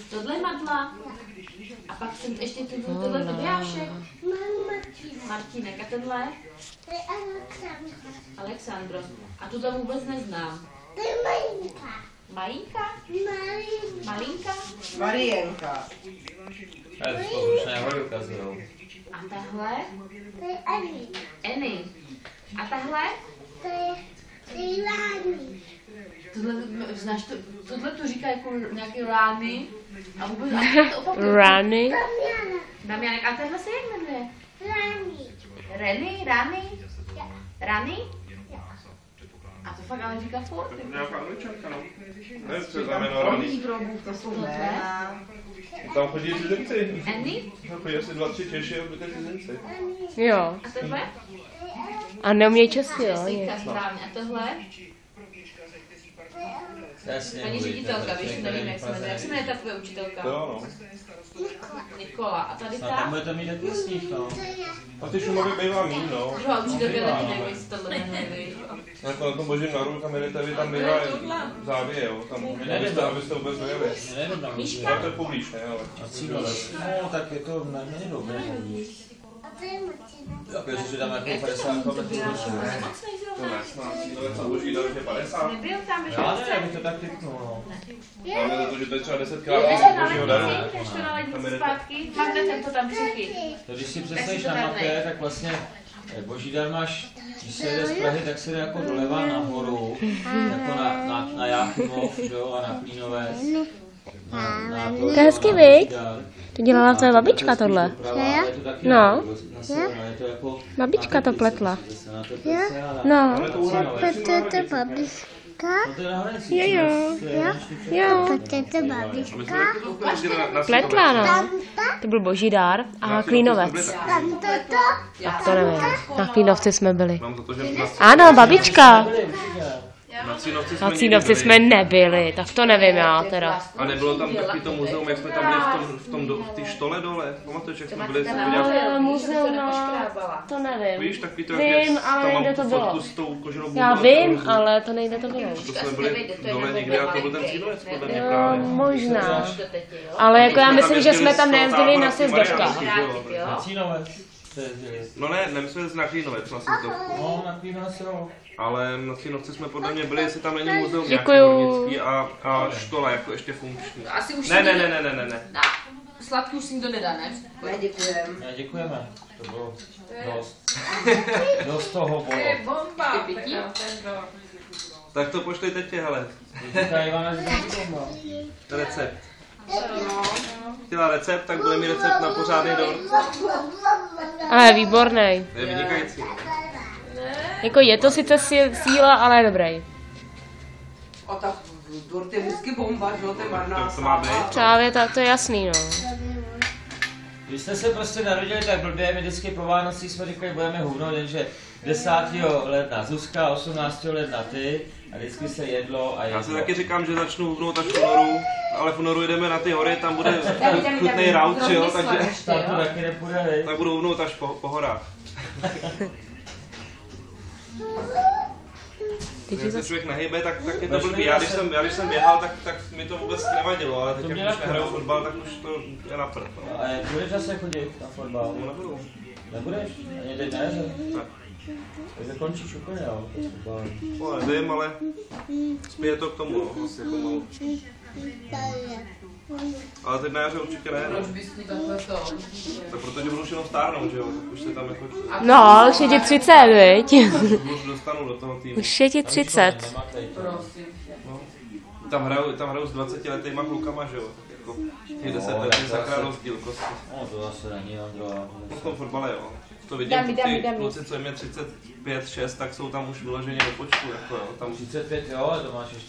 Tohle je Madla. A pak jsem ještě tohle je Tobiášek. Martínek. A tenhle? To je Alexandro. A tuto vůbec neznám. To je Malinka. Majinka? Malinka? Marienka. Ale to už nehory ukazujou. A tahle? To je Ani. Eny. A tahle? To je Láni. Tohle, znáš to, tohle to říká jako nějaký rány. A vůbec to opakuje. Rány. Damiana. Damianek. A tenhle se jak jmenuje? Láni. Reny? Rany? Rany? A to fakt ale říká furt. Nějaká Angličanka, no. Ne, co je znamená raný. To jsou jména. Tam chodí cizinci. Annie? Tam chodí asi 2-3 Češi a obvykle cizinci. Jo. A tohle? A neumějí česky, jo? Jessica, správně. A tohle? Paní ředitelka, víš, nevím, jak se jmenuje. Jak se jmenuje ta tvoje učitelka? To jo, no. Nikola. A tady Tam ta? budete mít taky sníh, no. A ty Šumavy bývá míň, no. Druhá učitelka taky nevím, jestli tohle neví. Jako na tom božím naru, tam jedete vy, tam bývá závěr, jo. Tam abyste vůbec dojeli. Míška? To je poblíž, ne, ale. No, tak je to méně dobré. A to je Martina. Tak jestli tam jako 50 metrů Moc nejzrovna. To ne, snad cílové a boží dar je 50. Nebyl tam ještě Já ne, abych to tak typnul, no. Máme za to, že to je třeba 10 Ještě krát na božího daru. lednici, ještě na lednici zpátky. Magnetem to tam přichyt. To když si představíš na mapě, tak vlastně boží dar máš, když se jde z Prahy, tak se jde jako doleva nahoru, jako na Jáchymov, jo, a na Klínovec. To je hezky, viď? To dělala tvoje babička tohle. No. Babička to pletla. No. To je to babička. Jo. Jo. To je to babička. Pletla, no. To byl boží dár a Klínovec. Tam toto. Tak to nevím. Na Klínovci jsme byli. Mám za to, že Ano, babička. na Cínovci Na Cínovci jsme nebyli, tak to nevím já teda. A nebylo tam taky to muzeum, jak jsme tam byli v té štole dole? Pamatuješ, jak jsme byli podívat? Muzeum, no, to nevím. Víš, takový to, Vím, jak ale tam nejde mám to tu bylo. fotku s tou koženou bundou. Já vím, ale to nejde to bylo. To jsme byli dole někde a to byl ten Cínovec, podle mě právě. Možná. Ale jako já myslím, že jsme tam nejezdili na sjezdovkách. Na Cínovec. No ne, nemyslím na Klínovec, na sjezdovku. No, na Klínovec jo. Ale na Cínovci jsme podle mě byli, jestli tam není muzeum Děkuju. hornický a štola jako ještě funkční. Asi už Ne. Sladký už si nikdo nedá, ne? Ne, děkujeme. Ne, děkujeme. To bylo dost. Dost toho bylo. Bomba! Pití? Tak to pošli teď, hele. Říká Ivana, že to je bomba. Recept. Chtěla recept, tak bude mi recept na pořádný dort. Ale výborný. To je vynikající. Jako je to sice síla, ale je dobrý. A tak dort je vždycky bomba, že jo, to je marná. Tak to má být. Právě to je jasný, no. Když jste se prostě narodili tak blbě, my vždycky po Vánocích jsme říkali, budeme huvnout, jenže 10. ledna Zuzka, 18. ledna ty a vždycky se jedlo a jedlo. Já si taky říkám, že začnu hubnout až v únoru, ale v únoru jdeme na ty hory, tam bude chutnej raut, jo, takže Tam to taky nepůjde, viď? tak budu hubnout až po horách. Teď Když se zase... člověk nehejbe, tak je to blbý. Já když jsem běhal, tak mi to vůbec nevadilo, ale teď jak už nehraju fotbal, tak už to je na prd. No. A budeš zase chodit na fotbal? No, nebudu. Nebudeš? Ani teď ne, že? Ne. Tak zakončíš úplně, jo, to fotbal. No, nevím, ale spěje to k tomu, no, asi pomalu. Ale teď na jaře určitě ne, no. Tak protože budu už jenom stárnout, že jo, tak už se tam jako... No, už je ti 30, viď? Už dostanu do toho týmu. Už je ti 30. No. Tam hraju s 20letýma klukama, že jo, tak jako těch 10 let je sakra rozdíl prostě. No to zase není, Andro. V tom fotbale, jo. To vidím, ty kluci, co je mě 35, 6, tak jsou tam už vyloženě do počtu, jako jo. Tam 35, jo, ale to máš ještě